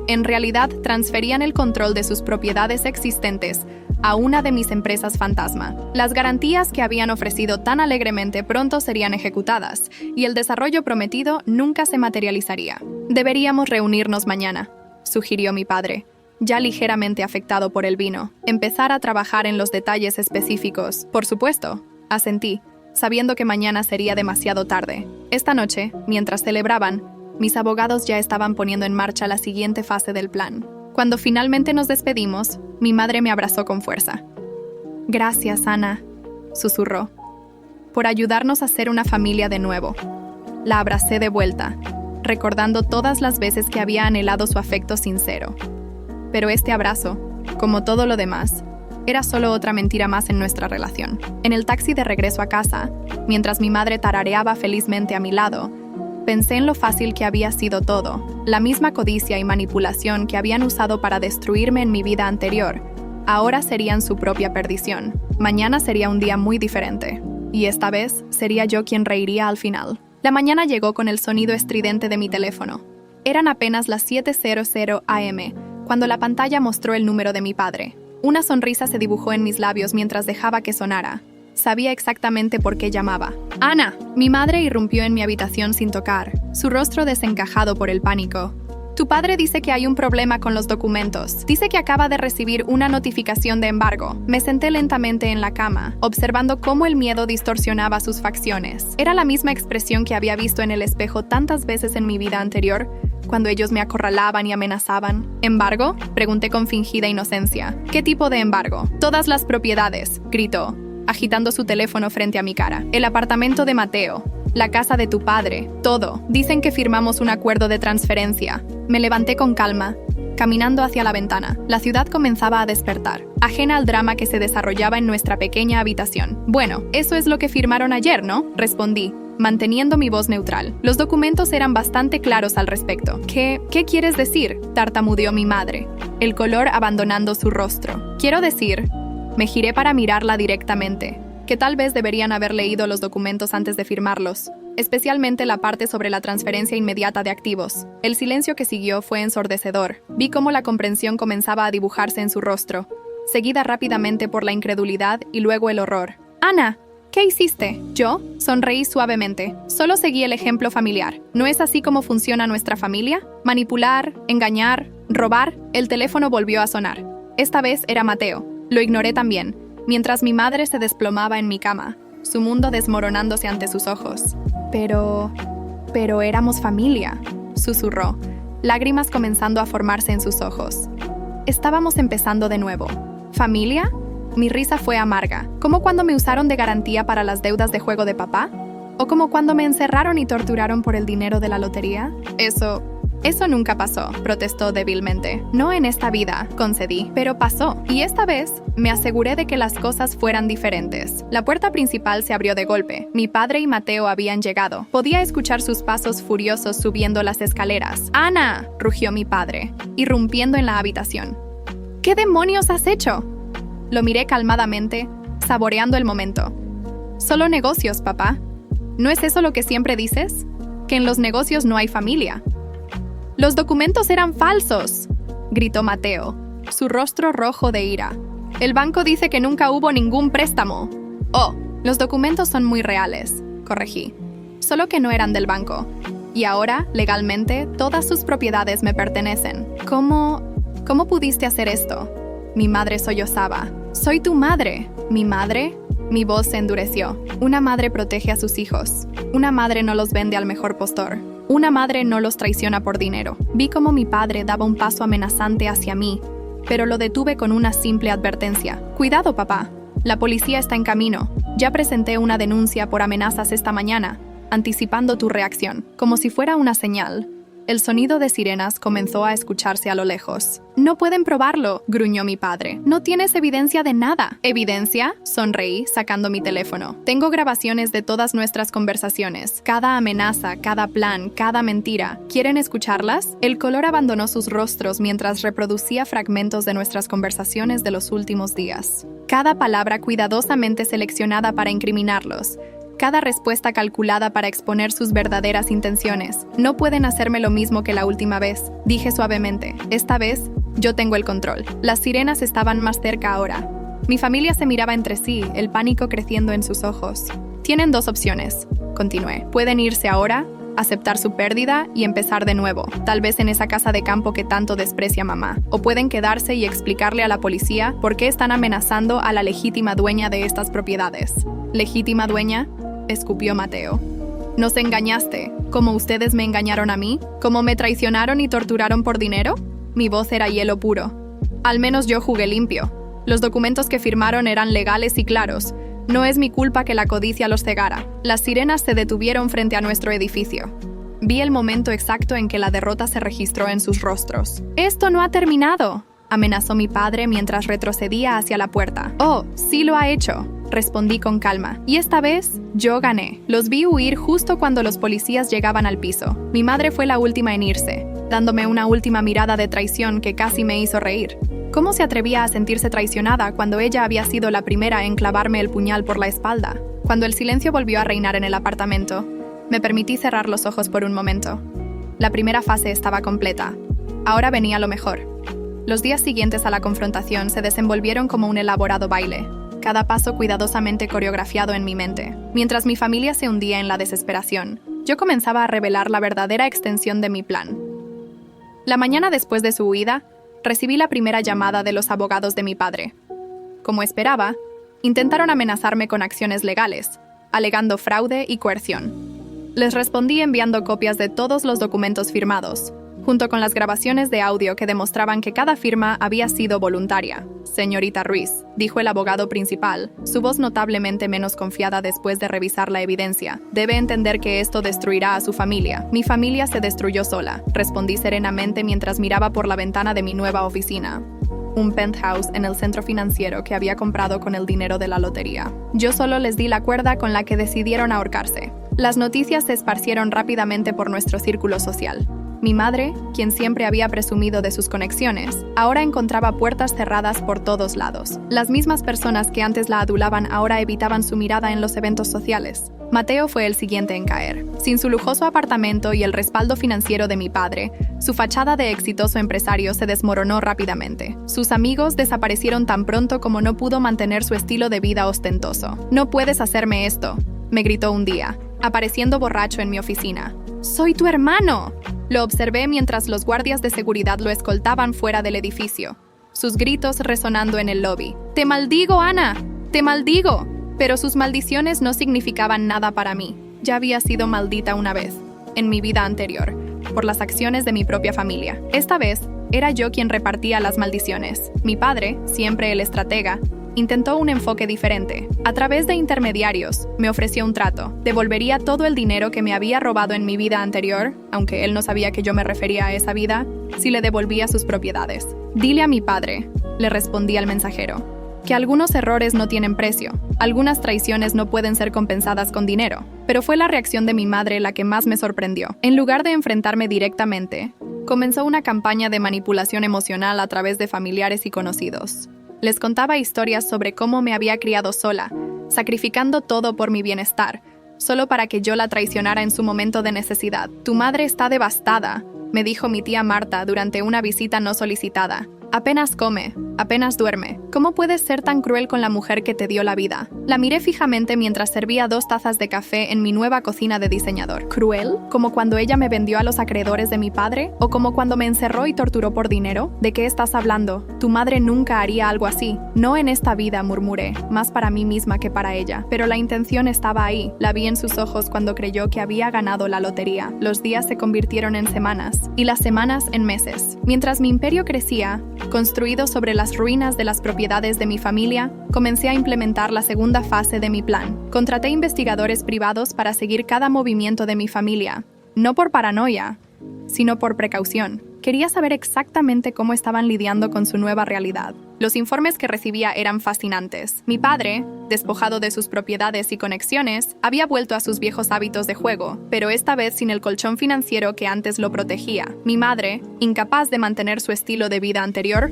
en realidad transferían el control de sus propiedades existentes a una de mis empresas fantasma. Las garantías que habían ofrecido tan alegremente pronto serían ejecutadas, y el desarrollo prometido nunca se materializaría. Deberíamos reunirnos mañana, sugirió mi padre, ya ligeramente afectado por el vino. Empezar a trabajar en los detalles específicos. Por supuesto, asentí, sabiendo que mañana sería demasiado tarde. Esta noche, mientras celebraban, mis abogados ya estaban poniendo en marcha la siguiente fase del plan. Cuando finalmente nos despedimos, mi madre me abrazó con fuerza. «Gracias, Ana», susurró, «por ayudarnos a ser una familia de nuevo». La abracé de vuelta, recordando todas las veces que había anhelado su afecto sincero. Pero este abrazo, como todo lo demás, era solo otra mentira más en nuestra relación. En el taxi de regreso a casa, mientras mi madre tarareaba felizmente a mi lado, pensé en lo fácil que había sido todo, la misma codicia y manipulación que habían usado para destruirme en mi vida anterior, ahora serían su propia perdición. Mañana sería un día muy diferente, y esta vez sería yo quien reiría al final. La mañana llegó con el sonido estridente de mi teléfono. Eran apenas las 7:00 am, cuando la pantalla mostró el número de mi padre. Una sonrisa se dibujó en mis labios mientras dejaba que sonara. Sabía exactamente por qué llamaba. «¡Ana!». Mi madre irrumpió en mi habitación sin tocar, su rostro desencajado por el pánico. «Tu padre dice que hay un problema con los documentos. Dice que acaba de recibir una notificación de embargo». Me senté lentamente en la cama, observando cómo el miedo distorsionaba sus facciones. Era la misma expresión que había visto en el espejo tantas veces en mi vida anterior, cuando ellos me acorralaban y amenazaban. «¿Embargo?», pregunté con fingida inocencia. «¿Qué tipo de embargo?». «Todas las propiedades», gritó, agitando su teléfono frente a mi cara. «El apartamento de Mateo, la casa de tu padre, todo. Dicen que firmamos un acuerdo de transferencia». Me levanté con calma, caminando hacia la ventana. La ciudad comenzaba a despertar, ajena al drama que se desarrollaba en nuestra pequeña habitación. «Bueno, eso es lo que firmaron ayer, ¿no?», respondí, manteniendo mi voz neutral. Los documentos eran bastante claros al respecto. ¿Qué quieres decir?», tartamudeó mi madre, el color abandonando su rostro. «Quiero decir…». Me giré para mirarla directamente, que tal vez deberían haber leído los documentos antes de firmarlos, especialmente la parte sobre la transferencia inmediata de activos. El silencio que siguió fue ensordecedor. Vi cómo la comprensión comenzaba a dibujarse en su rostro, seguida rápidamente por la incredulidad y luego el horror. «Ana, ¿qué hiciste?». Yo sonreí suavemente. Solo seguí el ejemplo familiar. ¿No es así como funciona nuestra familia? Manipular, engañar, robar. El teléfono volvió a sonar. Esta vez era Mateo. Lo ignoré también, mientras mi madre se desplomaba en mi cama, su mundo desmoronándose ante sus ojos. Pero éramos familia», susurró, lágrimas comenzando a formarse en sus ojos. Estábamos empezando de nuevo. ¿Familia? Mi risa fue amarga, como cuando me usaron de garantía para las deudas de juego de papá, o como cuando me encerraron y torturaron por el dinero de la lotería. Eso nunca pasó, protestó débilmente. «No en esta vida», concedí, «pero pasó. Y esta vez me aseguré de que las cosas fueran diferentes». La puerta principal se abrió de golpe. Mi padre y Mateo habían llegado. Podía escuchar sus pasos furiosos subiendo las escaleras. «¡Ana!», rugió mi padre, irrumpiendo en la habitación. «¿Qué demonios has hecho?». Lo miré calmadamente, saboreando el momento. Solo negocios, papá. ¿No es eso lo que siempre dices? Que en los negocios no hay familia. ¡Los documentos eran falsos!, gritó Mateo, su rostro rojo de ira. El banco dice que nunca hubo ningún préstamo. Oh, los documentos son muy reales, corregí. Solo que no eran del banco. Y ahora, legalmente, todas sus propiedades me pertenecen. ¿Cómo pudiste hacer esto? Mi madre sollozaba. Soy tu madre. ¿Mi madre? Mi voz se endureció. Una madre protege a sus hijos. Una madre no los vende al mejor postor. Una madre no los traiciona por dinero. Vi cómo mi padre daba un paso amenazante hacia mí, pero lo detuve con una simple advertencia. Cuidado, papá. La policía está en camino. Ya presenté una denuncia por amenazas esta mañana, anticipando tu reacción, como si fuera una señal. El sonido de sirenas comenzó a escucharse a lo lejos. «No pueden probarlo», gruñó mi padre. «No tienes evidencia de nada». ¿Evidencia?, sonreí, sacando mi teléfono. Tengo grabaciones de todas nuestras conversaciones. Cada amenaza, cada plan, cada mentira. ¿Quieren escucharlas? El color abandonó sus rostros mientras reproducía fragmentos de nuestras conversaciones de los últimos días. Cada palabra cuidadosamente seleccionada para incriminarlos. Cada respuesta calculada para exponer sus verdaderas intenciones. No pueden hacerme lo mismo que la última vez, dije suavemente. Esta vez, yo tengo el control. Las sirenas estaban más cerca ahora. Mi familia se miraba entre sí, el pánico creciendo en sus ojos. Tienen dos opciones, continué. Pueden irse ahora, aceptar su pérdida y empezar de nuevo, tal vez en esa casa de campo que tanto desprecia mamá. O pueden quedarse y explicarle a la policía por qué están amenazando a la legítima dueña de estas propiedades. ¿Legítima dueña?, escupió Mateo. ¿Nos engañaste, como ustedes me engañaron a mí? ¿Cómo me traicionaron y torturaron por dinero? Mi voz era hielo puro. Al menos yo jugué limpio. Los documentos que firmaron eran legales y claros. No es mi culpa que la codicia los cegara. Las sirenas se detuvieron frente a nuestro edificio. Vi el momento exacto en que la derrota se registró en sus rostros. «¡Esto no ha terminado!», amenazó mi padre mientras retrocedía hacia la puerta. «Oh, sí lo ha hecho», respondí con calma. Y esta vez, yo gané. Los vi huir justo cuando los policías llegaban al piso. Mi madre fue la última en irse, dándome una última mirada de traición que casi me hizo reír. ¿Cómo se atrevía a sentirse traicionada cuando ella había sido la primera en clavarme el puñal por la espalda? Cuando el silencio volvió a reinar en el apartamento, me permití cerrar los ojos por un momento. La primera fase estaba completa. Ahora venía lo mejor. Los días siguientes a la confrontación se desenvolvieron como un elaborado baile, cada paso cuidadosamente coreografiado en mi mente. Mientras mi familia se hundía en la desesperación, yo comenzaba a revelar la verdadera extensión de mi plan. La mañana después de su huida, recibí la primera llamada de los abogados de mi padre. Como esperaba, intentaron amenazarme con acciones legales, alegando fraude y coerción. Les respondí enviando copias de todos los documentos firmados, junto con las grabaciones de audio que demostraban que cada firma había sido voluntaria. «Señorita Ruiz», dijo el abogado principal, su voz notablemente menos confiada después de revisar la evidencia. «Debe entender que esto destruirá a su familia». «Mi familia se destruyó sola», respondí serenamente mientras miraba por la ventana de mi nueva oficina. Un penthouse en el centro financiero que había comprado con el dinero de la lotería. Yo solo les di la cuerda con la que decidieron ahorcarse. Las noticias se esparcieron rápidamente por nuestro círculo social. Mi madre, quien siempre había presumido de sus conexiones, ahora encontraba puertas cerradas por todos lados. Las mismas personas que antes la adulaban ahora evitaban su mirada en los eventos sociales. Mateo fue el siguiente en caer. Sin su lujoso apartamento y el respaldo financiero de mi padre, su fachada de exitoso empresario se desmoronó rápidamente. Sus amigos desaparecieron tan pronto como no pudo mantener su estilo de vida ostentoso. «No puedes hacerme esto», me gritó un día, apareciendo borracho en mi oficina. «¡Soy tu hermano!». Lo observé mientras los guardias de seguridad lo escoltaban fuera del edificio, sus gritos resonando en el lobby. «¡Te maldigo, Ana! ¡Te maldigo!». Pero sus maldiciones no significaban nada para mí. Ya había sido maldita una vez, en mi vida anterior, por las acciones de mi propia familia. Esta vez, era yo quien repartía las maldiciones. Mi padre, siempre el estratega, intentó un enfoque diferente. A través de intermediarios, me ofreció un trato. Devolvería todo el dinero que me había robado en mi vida anterior, aunque él no sabía que yo me refería a esa vida, si le devolvía sus propiedades. «Dile a mi padre», le respondí al mensajero, «que algunos errores no tienen precio, algunas traiciones no pueden ser compensadas con dinero». Pero fue la reacción de mi madre la que más me sorprendió. En lugar de enfrentarme directamente, comenzó una campaña de manipulación emocional a través de familiares y conocidos. Les contaba historias sobre cómo me había criado sola, sacrificando todo por mi bienestar, solo para que yo la traicionara en su momento de necesidad. Tu madre está devastada, me dijo mi tía Marta durante una visita no solicitada. Apenas come, apenas duerme. ¿Cómo puedes ser tan cruel con la mujer que te dio la vida? La miré fijamente mientras servía 2 tazas de café en mi nueva cocina de diseñador. ¿Cruel? ¿Como cuando ella me vendió a los acreedores de mi padre? ¿O como cuando me encerró y torturó por dinero? ¿De qué estás hablando? Tu madre nunca haría algo así. No en esta vida, murmuré, más para mí misma que para ella. Pero la intención estaba ahí. La vi en sus ojos cuando creyó que había ganado la lotería. Los días se convirtieron en semanas, y las semanas en meses. Mientras mi imperio crecía, construido sobre las ruinas de las propiedades de mi familia, comencé a implementar la segunda fase de mi plan. Contraté investigadores privados para seguir cada movimiento de mi familia, no por paranoia, sino por precaución. Quería saber exactamente cómo estaban lidiando con su nueva realidad. Los informes que recibía eran fascinantes. Mi padre, despojado de sus propiedades y conexiones, había vuelto a sus viejos hábitos de juego, pero esta vez sin el colchón financiero que antes lo protegía. Mi madre, incapaz de mantener su estilo de vida anterior,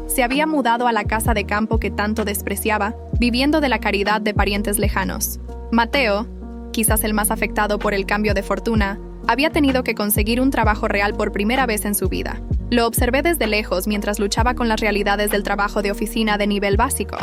se había mudado a la casa de campo que tanto despreciaba, viviendo de la caridad de parientes lejanos. Mateo, quizás el más afectado por el cambio de fortuna, había tenido que conseguir un trabajo real por primera vez en su vida. Lo observé desde lejos mientras luchaba con las realidades del trabajo de oficina de nivel básico.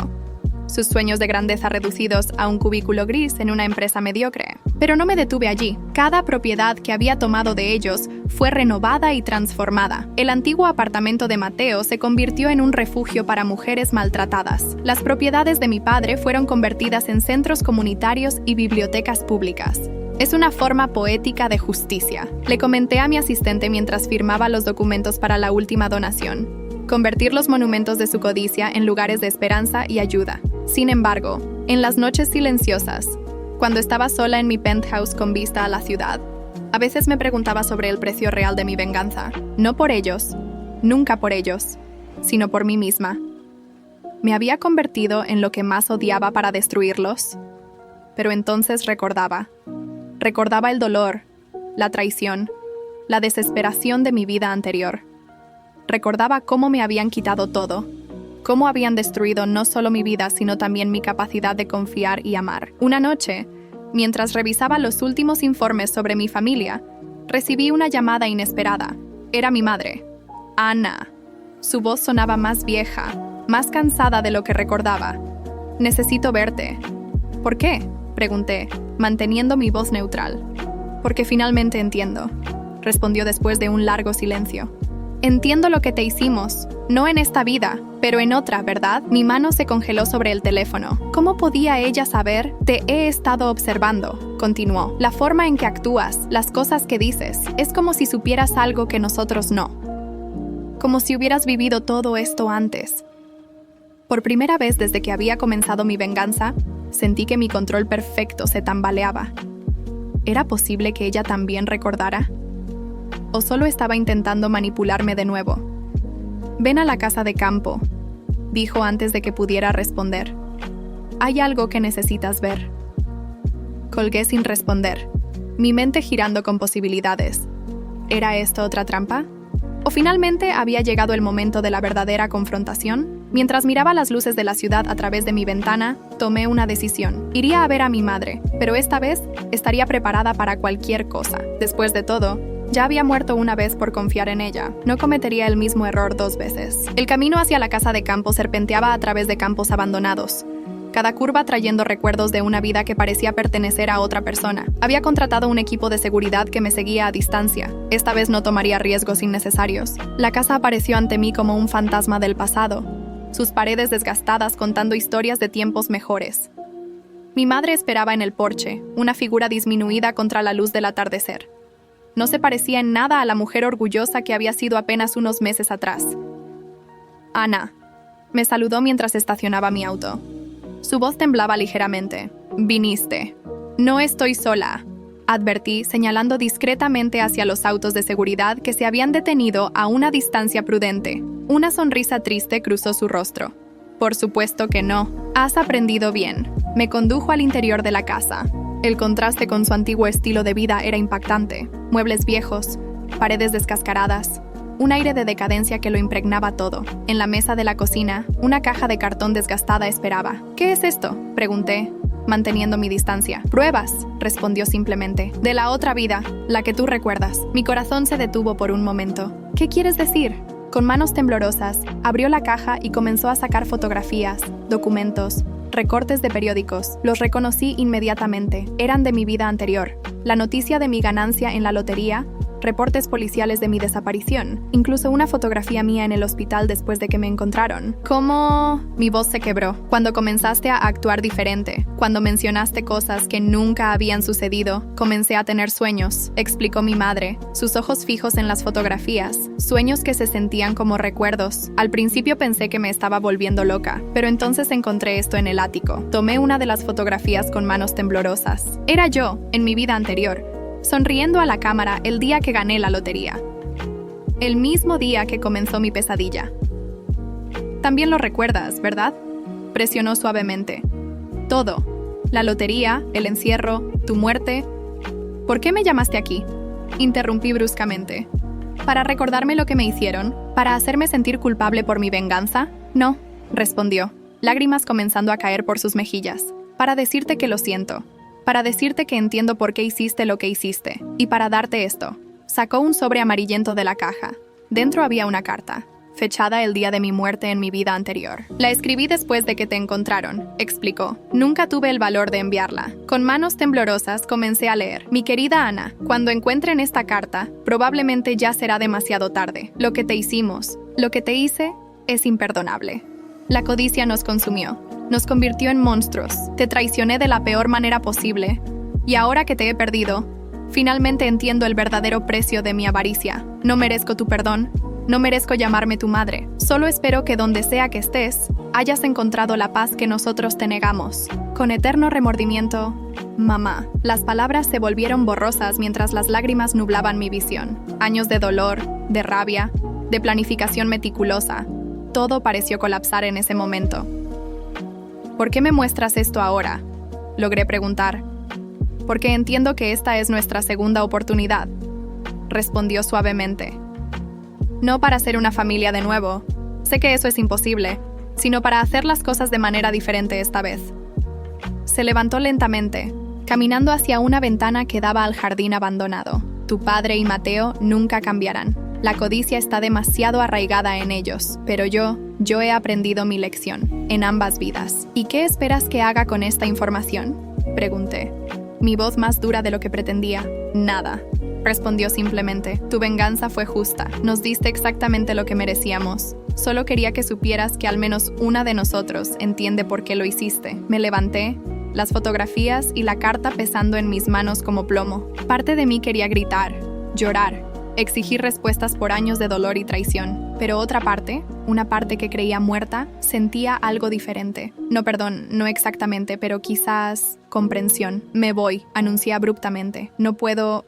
Sus sueños de grandeza reducidos a un cubículo gris en una empresa mediocre. Pero no me detuve allí. Cada propiedad que había tomado de ellos fue renovada y transformada. El antiguo apartamento de Mateo se convirtió en un refugio para mujeres maltratadas. Las propiedades de mi padre fueron convertidas en centros comunitarios y bibliotecas públicas. Es una forma poética de justicia, le comenté a mi asistente mientras firmaba los documentos para la última donación. Convertir los monumentos de su codicia en lugares de esperanza y ayuda. Sin embargo, en las noches silenciosas, cuando estaba sola en mi penthouse con vista a la ciudad, a veces me preguntaba sobre el precio real de mi venganza. No por ellos, nunca por ellos, sino por mí misma. ¿Me había convertido en lo que más odiaba para destruirlos? Pero entonces recordaba el dolor, la traición, la desesperación de mi vida anterior. Recordaba cómo me habían quitado todo, cómo habían destruido no solo mi vida, sino también mi capacidad de confiar y amar. Una noche, mientras revisaba los últimos informes sobre mi familia, recibí una llamada inesperada. Era mi madre, Ana. Su voz sonaba más vieja, más cansada de lo que recordaba. «Necesito verte». «¿Por qué?», pregunté, manteniendo mi voz neutral. «Porque finalmente entiendo», respondió después de un largo silencio. «Entiendo lo que te hicimos, no en esta vida, pero en otra, ¿verdad?». Mi mano se congeló sobre el teléfono. ¿Cómo podía ella saber? «Te he estado observando», continuó. «La forma en que actúas, las cosas que dices, es como si supieras algo que nosotros no. Como si hubieras vivido todo esto antes». Por primera vez desde que había comenzado mi venganza, sentí que mi control perfecto se tambaleaba. ¿Era posible que ella también recordara? ¿O solo estaba intentando manipularme de nuevo? «Ven a la casa de campo», dijo antes de que pudiera responder. «Hay algo que necesitas ver». Colgué sin responder, mi mente girando con posibilidades. ¿Era esto otra trampa? ¿O finalmente había llegado el momento de la verdadera confrontación? Mientras miraba las luces de la ciudad a través de mi ventana, tomé una decisión. Iría a ver a mi madre, pero esta vez estaría preparada para cualquier cosa. Después de todo, ya había muerto una vez por confiar en ella. No cometería el mismo error 2 veces. El camino hacia la casa de campo serpenteaba a través de campos abandonados, cada curva trayendo recuerdos de una vida que parecía pertenecer a otra persona. Había contratado un equipo de seguridad que me seguía a distancia. Esta vez no tomaría riesgos innecesarios. La casa apareció ante mí como un fantasma del pasado, sus paredes desgastadas contando historias de tiempos mejores. Mi madre esperaba en el porche, una figura disminuida contra la luz del atardecer. No se parecía en nada a la mujer orgullosa que había sido apenas unos meses atrás. «Ana», me saludó mientras estacionaba mi auto. Su voz temblaba ligeramente. «Viniste». «No estoy sola», advertí, señalando discretamente hacia los autos de seguridad que se habían detenido a una distancia prudente. Una sonrisa triste cruzó su rostro. «Por supuesto que no. Has aprendido bien». Me condujo al interior de la casa. El contraste con su antiguo estilo de vida era impactante. Muebles viejos, paredes descascaradas, un aire de decadencia que lo impregnaba todo. En la mesa de la cocina, una caja de cartón desgastada esperaba. ¿Qué es esto?, pregunté, manteniendo mi distancia. Pruebas, respondió simplemente. De la otra vida, la que tú recuerdas. Mi corazón se detuvo por un momento. ¿Qué quieres decir? Con manos temblorosas, abrió la caja y comenzó a sacar fotografías, documentos, recortes de periódicos. Los reconocí inmediatamente. Eran de mi vida anterior. La noticia de mi ganancia en la lotería, reportes policiales de mi desaparición, incluso una fotografía mía en el hospital después de que me encontraron. ¿Cómo? Mi voz se quebró. Cuando comenzaste a actuar diferente, cuando mencionaste cosas que nunca habían sucedido, comencé a tener sueños, explicó mi madre, sus ojos fijos en las fotografías, sueños que se sentían como recuerdos. Al principio pensé que me estaba volviendo loca, pero entonces encontré esto en el ático. Tomé una de las fotografías con manos temblorosas. Era yo, en mi vida anterior, sonriendo a la cámara el día que gané la lotería. El mismo día que comenzó mi pesadilla. También lo recuerdas, ¿verdad? Presionó suavemente. Todo. La lotería, el encierro, tu muerte. ¿Por qué me llamaste aquí?, interrumpí bruscamente. ¿Para recordarme lo que me hicieron? ¿Para hacerme sentir culpable por mi venganza? No, respondió, lágrimas comenzando a caer por sus mejillas. Para decirte que lo siento. Para decirte que entiendo por qué hiciste lo que hiciste. Y para darte esto. Sacó un sobre amarillento de la caja. Dentro había una carta, fechada el día de mi muerte en mi vida anterior. La escribí después de que te encontraron, explicó. Nunca tuve el valor de enviarla. Con manos temblorosas comencé a leer. Mi querida Ana, cuando encuentren esta carta, probablemente ya será demasiado tarde. Lo que te hicimos, lo que te hice, es imperdonable. La codicia nos consumió. Nos convirtió en monstruos. Te traicioné de la peor manera posible. Y ahora que te he perdido, finalmente entiendo el verdadero precio de mi avaricia. No merezco tu perdón. No merezco llamarme tu madre. Solo espero que donde sea que estés, hayas encontrado la paz que nosotros te negamos. Con eterno remordimiento, mamá. Las palabras se volvieron borrosas mientras las lágrimas nublaban mi visión. Años de dolor, de rabia, de planificación meticulosa. Todo pareció colapsar en ese momento. ¿Por qué me muestras esto ahora?, logré preguntar. Porque entiendo que esta es nuestra segunda oportunidad, respondió suavemente. No para ser una familia de nuevo, sé que eso es imposible, sino para hacer las cosas de manera diferente esta vez. Se levantó lentamente, caminando hacia una ventana que daba al jardín abandonado. Tu padre y Mateo nunca cambiarán. La codicia está demasiado arraigada en ellos, pero yo he aprendido mi lección, en ambas vidas. ¿Y qué esperas que haga con esta información?, pregunté. Mi voz más dura de lo que pretendía. Nada, respondió simplemente. Tu venganza fue justa. Nos diste exactamente lo que merecíamos. Solo quería que supieras que al menos una de nosotros entiende por qué lo hiciste. Me levanté, las fotografías y la carta pesando en mis manos como plomo. Parte de mí quería gritar, llorar, exigir respuestas por años de dolor y traición. Pero otra parte, una parte que creía muerta, sentía algo diferente. No exactamente, pero quizás comprensión. Me voy, anuncié abruptamente. No puedo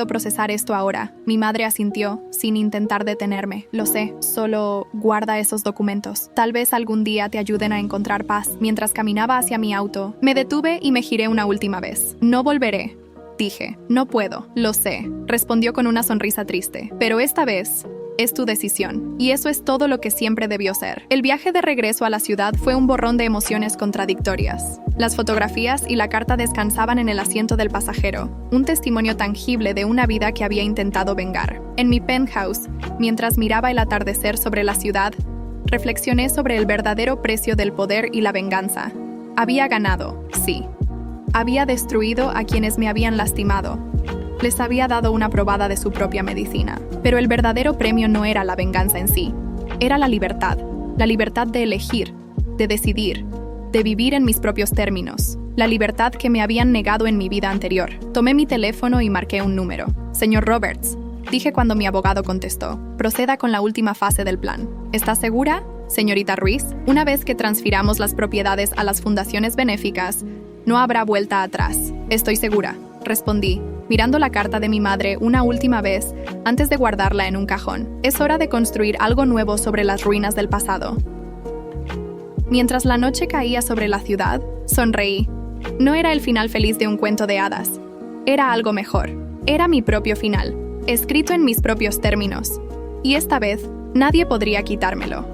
procesar esto ahora. Mi madre asintió, sin intentar detenerme. Lo sé, solo guarda esos documentos. Tal vez algún día te ayuden a encontrar paz. Mientras caminaba hacia mi auto, me detuve y me giré una última vez. No volveré, dije. No puedo, lo sé, respondió con una sonrisa triste. Pero esta vez es tu decisión, y eso es todo lo que siempre debió ser. El viaje de regreso a la ciudad fue un borrón de emociones contradictorias. Las fotografías y la carta descansaban en el asiento del pasajero, un testimonio tangible de una vida que había intentado vengar. En mi penthouse, mientras miraba el atardecer sobre la ciudad, reflexioné sobre el verdadero precio del poder y la venganza. Había ganado, sí. Había destruido a quienes me habían lastimado. Les había dado una probada de su propia medicina. Pero el verdadero premio no era la venganza en sí. Era la libertad de elegir, de decidir, de vivir en mis propios términos. La libertad que me habían negado en mi vida anterior. Tomé mi teléfono y marqué un número. Señor Roberts, dije cuando mi abogado contestó. Proceda con la última fase del plan. ¿Está segura, señorita Ruiz? Una vez que transfiramos las propiedades a las fundaciones benéficas, no habrá vuelta atrás. Estoy segura, respondí, mirando la carta de mi madre una última vez antes de guardarla en un cajón. Es hora de construir algo nuevo sobre las ruinas del pasado. Mientras la noche caía sobre la ciudad, sonreí. No era el final feliz de un cuento de hadas. Era algo mejor. Era mi propio final, escrito en mis propios términos. y esta vez nadie podría quitármelo.